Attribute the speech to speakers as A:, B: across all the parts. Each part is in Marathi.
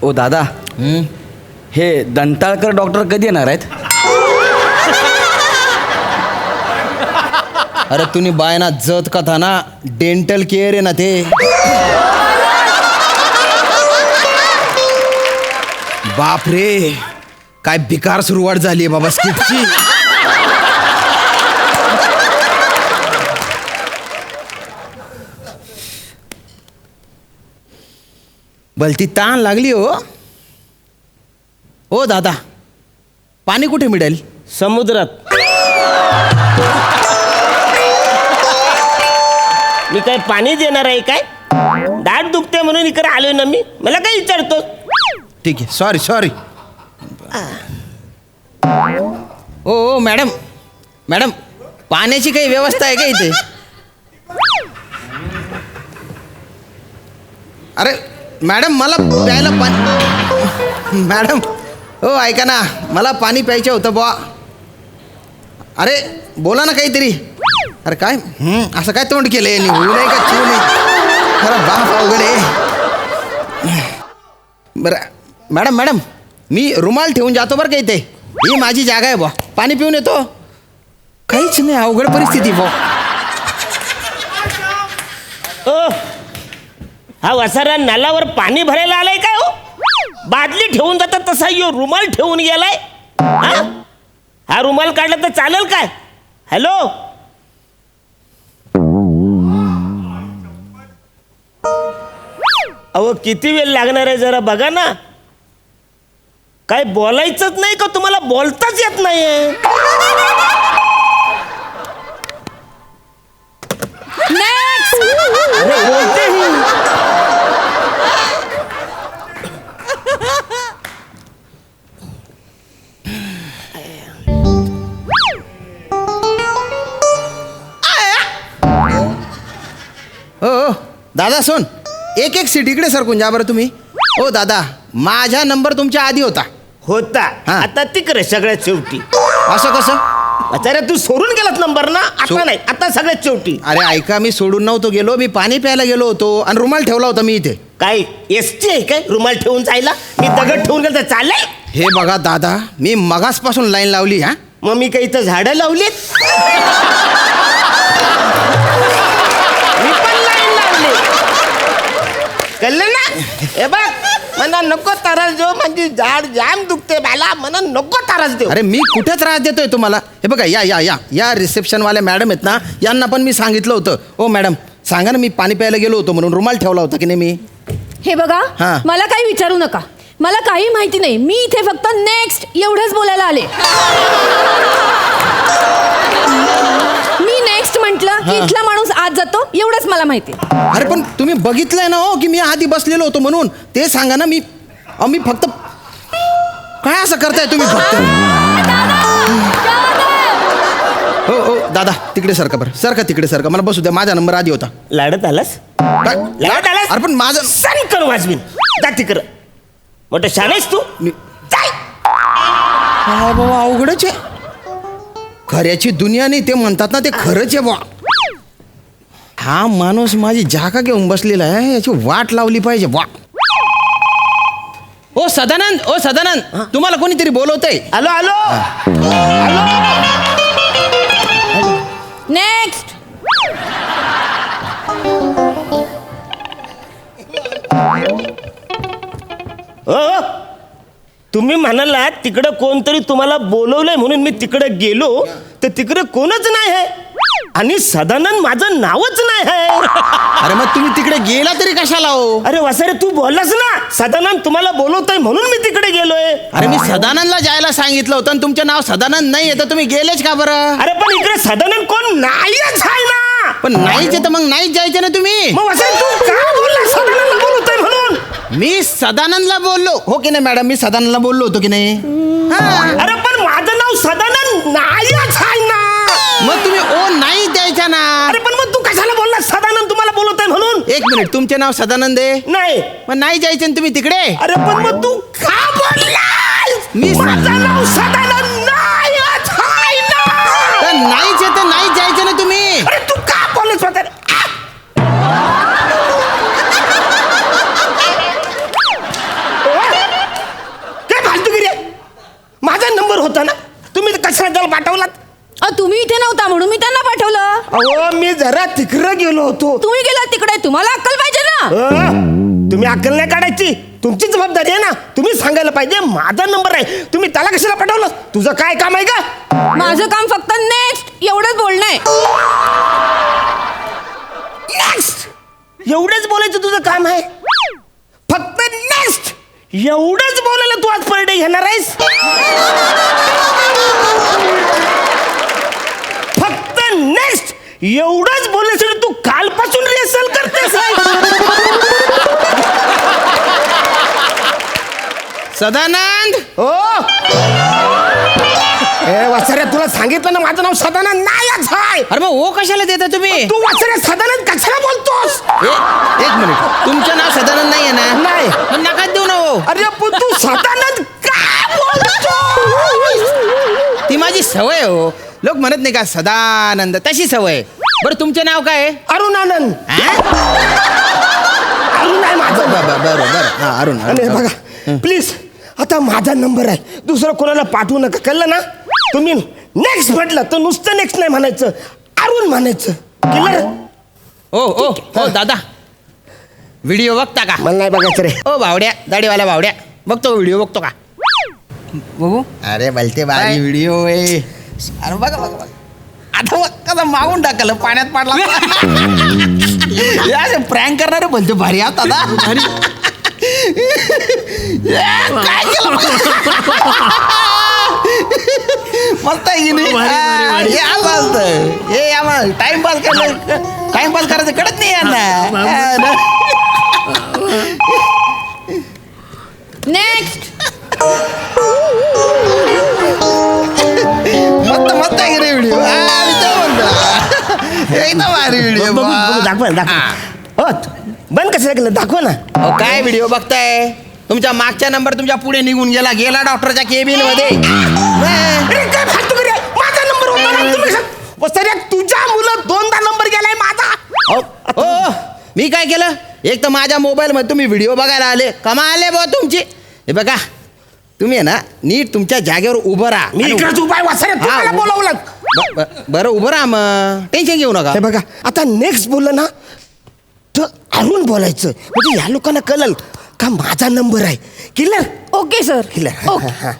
A: ओ दादा, हे दंताळकर डॉक्टर कधी येणार आहेत?
B: अरे तुम्ही बायना जत कथा ना, डेंटल केअर आहे ना ते. बाप रे, काय बेकार सुरुवात झाली आहे बाबा स्किटची. भलती ताण लागली हो. ओ दादा, पाणी कुठे मिळेल?
C: समुद्रात. मी काय पाणी देणार आहे काय? दाट दुखते म्हणून इकडे आलोय ना मी. मला काय विचारतो?
B: ठीक आहे, सॉरी सॉरी. ओ मॅडम, मॅडम पाण्याची काही व्यवस्था आहे का इथे? अरे मॅडम, मला प्यायला पाणी. मॅडम हो ऐका ना, मला पाणी प्यायचं होतं बुवा. अरे बोला ना काहीतरी. अरे काय असं काय तोंड केलंय? होऊ नाही का चिव नाही? खरं बाप अवघड आहे. बरं मॅडम, मॅडम मी रुमाल ठेवून जातो बरं का इथे. ही माझी जागा आहे बुवा, पाणी पिऊन येतो. काहीच नाही, अवघड परिस्थिती बुवा.
C: ओ, हा वसारा नालावर पाणी भरायला आलाय काय हो? बादली ठेवून जातात तसा यो रुमाल ठेवून गेलाय. हा रुमाल काढला तर चालेल काय? हॅलो, अहो किती वेळ लागणार आहे जरा बघा ना. काय बोलायचंच नाही का? तुम्हाला बोलताच येत नाहीये. अरे बोलते ही.
B: हो दादा सोन, एक एक सीट इकडे सरकून जा बरं तुम्ही. ओ दादा, माझा नंबर तुमच्या आधी होता.
C: होता,
B: हा.
C: आता तिकडे सगळ्यात शेवटी.
B: असं कसं?
C: अरे तू सोडून गेलात नंबर ना. आता नाही, आता सगळ्यात शेवटी.
B: अरे ऐका, मी सोडून नव्हतो गेलो, मी पाणी प्यायला गेलो होतो आणि रुमाल ठेवला होता मी इथे.
C: काय एसटी आहे काय रुमाल ठेवून जायला? मी दगड ठेवून गेलो तर चालेल?
B: हे बघा दादा, मी मगासपासून लाईन लावली. हा
C: मग मी काही इथं झाडं लावलीत? मी पण लाईन लावली. कळलं ना? हे बघ, मला नको त्रास देऊ. म्हणजे झाड जाम दुखते मला, मला नको त्रास देऊ.
B: अरे मी कुठे त्रास देतोय तुम्हाला? हे बघा, या या या या रिसेप्शनवाल्या मॅडम आहेत ना, यांना पण मी सांगितलं होतं. ओ मॅडम सांगा ना, मी पाणी प्यायला गेलो होतो म्हणून रुमाल ठेवला होता की नाही मी?
D: हे बघा,
B: हा.
D: मला काही विचारू नका. मला काही माहिती नाही. मी इथे फक्त नेक्स्ट एवढंच बोलायला आले. मी नेक्स्ट म्हटलं की इथला माणूस आत जातो एवढंच मला माहिती.
B: अरे पण तुम्ही बघितलंय ना हो की मी आधी बसलेलो होतो म्हणून. ते सांगा ना. मी फक्त काय असं करताय तुम्ही फक्त? हो हो दादा, तिकडे सरका बरं, सरका तिकडे सरका. मला बसू द्या, माझा नंबर आधी होता.
C: लाडत आलास?
B: काय?
C: लाडत आलास?
B: अरे पण माझं
C: सनकर वाजवीन. जा तिकडं. मोठं शान आहेस तू. जाय.
B: हा बाबा, अवघडच आहे. खऱ्याची दुनिया नाही ते म्हणतात ना, ते खरंच आहे बा. हा माणूस माझी जागा घेऊन बसलेला आहे, याची वाट लावली पाहिजे बा. ओ सदानंद, ओ सदानंद, तुम्हाला कोणीतरी बोलवतंय.
C: आलो आलो.
D: नेक्स्ट.
C: हो, तुम्ही म्हणाला तिकडं कोणतरी तुम्हाला बोलवलंय म्हणून मी तिकडे गेलो, तर तिकडे कोणच नाही आहे आणि सदानंद माझं नावच नाही आहे.
B: अरे मग तुम्ही तिकडे गेला तरी कशाला हो?
C: अरे वसारे, तू बोललास ना सदानंद तुम्हाला बोलवतोय म्हणून मी तिकडे गेलोय.
B: अरे मी सदानंदला जायला सांगितलं होतं आणि तुमचं नाव सदानंद नाही आहे, तर तुम्ही गेलेच का बरं?
C: अरे पण इकडे सदानंद कोण नाहीच आहे ना.
B: पण नाहीच आहे तर मग नाहीच जायचं ना तुम्ही.
C: मग वसारे, तू का बोलला सदानंद बोलवतोय म्हणून?
B: मी सदानंदला बोललो हो की नाही मॅडम? मी सदानंदला बोललो होतो की नाही?
C: अरे पण माझं नाव सदानंद नाहीच आहे ना.
B: मग तुम्ही ओ नाही द्यायचा ना.
C: अरे पण मग तू कशाला बोलला सदानंद तुम्हाला बोलवतोय म्हणून?
B: एक मिनिट, तुमचे नाव सदानंद आहे?
C: नाही.
B: मग नाही जायचं ना तुम्ही तिकडे?
C: अरे पण मग तू का बोललास? माझं नाव सदानंद नाहीच आहे ना.
B: तर नाहीच आहे तर नाही जायचं ना तुम्ही.
C: अरे तू का बोललास वसारे?
D: तुम्ही इथे नव्हता म्हणून मी त्यांना पाठवलं.
C: अहो मी जरा तिकडं गेलो होतो.
D: तुम्ही गेला तिकडे, तुम्हाला अक्कल पाहिजे ना.
C: तुम्ही अक्कल नाही काढायची, तुमची जबाबदारी आहे ना. तुम्ही सांगायला पाहिजे माझा नंबर आहे, तुम्ही त्याला कशाला पाठवलं? तुझं काय काम आहे का?
D: माझं काम फक्त नेक्स्ट एवढंच बोलणं आहे.
C: नेक्स्ट एवढंच बोलायचं तुझं काम आहे? फक्त नेक्स्ट एवढंच बोलायला तू आज पर डे घेणार आहेस? फक्त नेक्स्ट एवढंच बोलण्यासाठी तू कालपासून रिहर्सल करतेस?
B: सदानंद.
C: हो ए वासऱ्या, तुला सांगितलं ना माझं नाव सदानंद नाहीच आहे.
B: अरे मग ओ कशाला देता तुम्ही?
C: तू वासऱ्या सदानंद कशाला बोलतोस?
B: एक मिनिट, तुमचं नाव सदानंद नाही आहे ना?
C: नाही.
B: पण नका देऊ ना हो.
C: अरे पण तू सदानंद काय बोलतोस?
B: ती माझी सवय हो. लोक म्हणत नाही का सदानंद, तशी सवय. बरं तुमचं नाव काय आहे?
C: अरुण आनंद.
B: हा?
C: अरुण आहे माझं.
B: बरं हा अरुण.
C: आणि बघा प्लीज, आता माझा नंबर आहे, दुसरं कोणाला पाठवू नका, कळलं ना? तुम्ही नेक्स्ट म्हटलं तर नुसतं नेक्स्ट नाही म्हणायचं, अरुण म्हणायचं. क्लिअर?
B: हो दादा, व्हिडिओ बघता का?
C: मला नाही बघायचं रे.
B: ओ बावड्या, दाढीवाला बावड्या, बघतो व्हिडिओ बघतो का? बघू. अरे भलते भारी व्हिडिओ आहे. अरे बघा आता बघ कसं मागून टाकलं, पाण्यात पाडला. प्रँक करणारे भलते भारी आहात दादा. काय केलं मस्त आहे की नाही? हे असं असतं. हे आम्हाला टाइमपास करायचं कळत नाही यांना.
D: नेक्स्ट.
B: मस्त आहे की नाही व्हिडिओ? एकदम भारी व्हिडिओ.
C: दाखवा हो, बंद कशाला केलं? दाखवा ना.
B: काय व्हिडिओ बघताय? तुमच्या मागचा नंबर तुमच्या पुढे निघून गेला डॉक्टरच्या केबिन मध्ये.
C: अरे काय फालतूगिरी आहे? माझा नंबर होता ना, तुम्ही वसऱ्या, तुझ्या मुलं दोनदा नंबर गेलाय माझा.
B: हो मी काय केलं? एक तर माझ्या मोबाईल मध्ये तुम्ही व्हिडिओ बघायला आले, कमाले बुवा तुमची. हे बघा, तुम्ही आहे ना नीट तुमच्या जागेवर उभं राहा.
C: मी इकडेच उभा आहे वसऱ्या, तू
B: हा,
C: मला बोलावलं.
B: बरं उभं राहा, मग टेन्शन घेऊ नका.
C: हे बघा, आता नेक्स्ट बोललं ना तर अरुण बोलायचं, म्हणजे या लोकांना कळलं का माझा नंबर आहे. Clear?
D: Okay sir.
C: Clear.
D: Okay.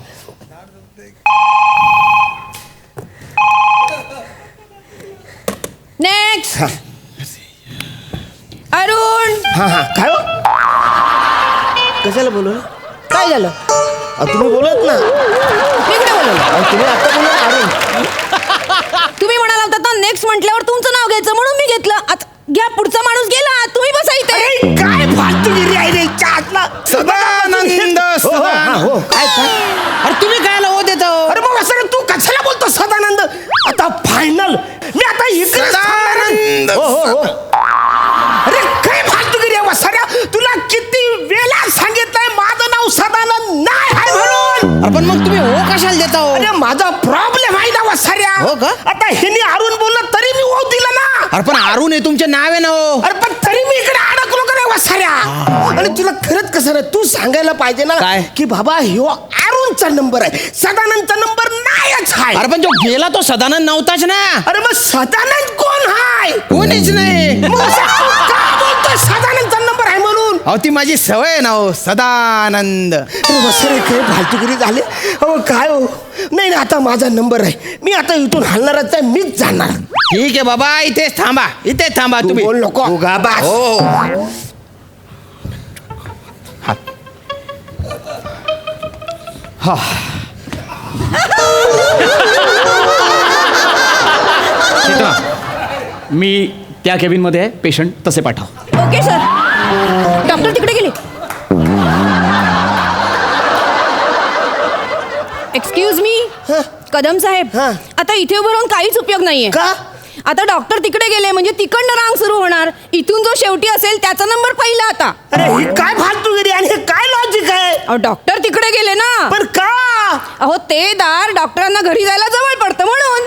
D: Next. Arun.
C: हा काय हो? कशाला बोलवलं?
D: काय झालं?
C: तुम्ही बोलत ना.
D: मी कुठे बोलवलं?
C: तुम्ही आता बोलत अरुण.
D: तुम्ही म्हणाला होता ना नेक्स्ट म्हटल्यावर तुमचं नाव घ्यायचं म्हणून मी घेतलं. आता घ्या, पुढचा माणूस गेला, तुम्ही बसा इथे.
C: अरे काय फालतूगिरी आहे रे इच्छा आतला.
B: सदानंद.
C: हो काय काय?
B: अरे तुम्ही कायला हो देता?
C: अरे मग असं तू कशाला बोलतो सदानंद? आता फायनल मी आता इकडे
B: सदानंद.
C: हो. अरे काय फालतूगिरी आहे वसाऱ्या, तुला किती वेळा सांगितलंय माझं नाव सदानंद नाही आहे म्हणून.
B: अरे पण मग तुम्ही हो कशाला देता हो?
C: अरे माझा प्रॉब्लेम आहे ना वसाऱ्या.
B: हो का?
C: आता हिने अरुण बोललं तरी मी हो दिलं ना.
B: अरे पण अरुण हे तुमचे नाव आहे ना हो.
C: अरे पण तरी मी इकडे अडकलो का नाही वसाऱ्या? आणि तुला खरंच कसं रे, तू सांगायला पाहिजे ना
B: काय?
C: की बाबा ह्यो अरुणचा नंबर आहे, सदानंदचा नंबर नाहीच आहे.
B: अरे पण जो गेला तो सदानंद नव्हताच ना.
C: अरे मग सदानंद कोण हाय?
B: कोणीच नाही.
C: मग असं का बोलतोय सदानंदचा नंबर आहे म्हणून?
B: अहो ती माझी सवय आहे ना हो, सदानंद.
C: अरे वसरे काय फालतूगिरी झाले. अहो काय हो, नाही आता माझा नंबर आहे, मी आता इथून हलणारच आहे, मीच जाणार.
B: ठीक आहे बाबा, इथेच थांबा
C: तू
B: तुम्ही.
C: बोल नको. उगा बस.
B: हो.
E: मी त्या केबिनमध्ये आहे, पेशंट तसे पाठव.
D: Okay sir. डॉक्टर तिकडे गेले. Excuse me. कदम साहेब,
C: हा.
D: आता इथे उभं राहून काहीच उपयोग नाहीये.
C: का?
D: आता डॉक्टर तिकडे गेले म्हणजे तिकडनं रांग सुरू होणार. इथून जो शेवटी असेल त्याचा नंबर पहिला आता.
C: अरे ही काय फालतूगिरी आणि हे काय लॉजिक आहे?
D: अहो डॉक्टर तिकडे गेले ना.
C: पण का?
D: अहो ते दार डॉक्टरांना घरी जायला जवळ पडतं म्हणून.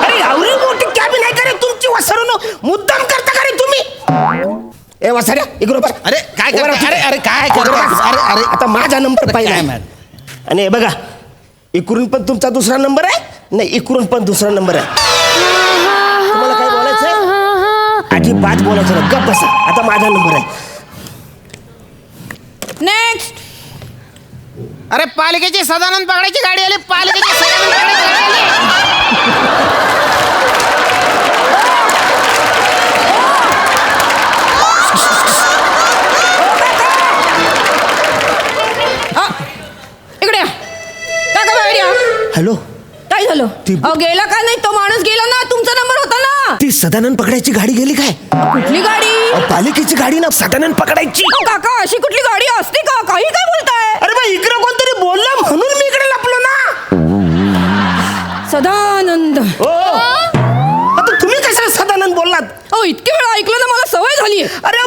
C: अरे एवढी मोठी कॅबिन आहे का रे तुमची वसरून? मुद्दाम करता का रे तुम्ही? ए वसाऱ्या इकडे बघ.
B: अरे काय करता? अरे काय
C: इकडे
B: करता?
C: बघ. अरे आता माझा नंबर पाहिला.
B: काय man?
C: आणि हे बघा, इकडून पण तुमचा दुसरा नंबर आहे, नाही इकडून पण दुसरा नंबर आहे. तुम्हाला काय बोलायचंय? अजिबात बोलायचं ना, गप्प बसा. आता माझा नंबर आहे.
D: नेक्स्ट.
B: अरे पालिकेची सदानंद पकडायची गाडी आली, पालिकेची सदानंद पकडायची गाडी आली.
D: इकडे या. काय का बाहेर या.
C: हॅलो,
D: काय झालं?
C: ती-
D: अहो गेला का नाही? तो माणूस गेला ना, तुमचा नंबर होता ना.
C: ती सदानंद पकडायची गाडी गेली काय?
D: कुठली गाडी?
C: अहो, पालिकेची गाडी ना, सदानंद पकडायची.
D: अहो, काका अशी कुठली गाडी असते का? काही काय बोलताय?
C: अरे बा, इकडे कोणतरी बोलला म्हणून मी इकडे लपलो ना.
D: सदानंद.
C: हो, आता तुम्ही कशाला सदानंद बोललात?
D: अहो इतके वेळा ऐकलं ना, मला सवय झाली.
C: अरे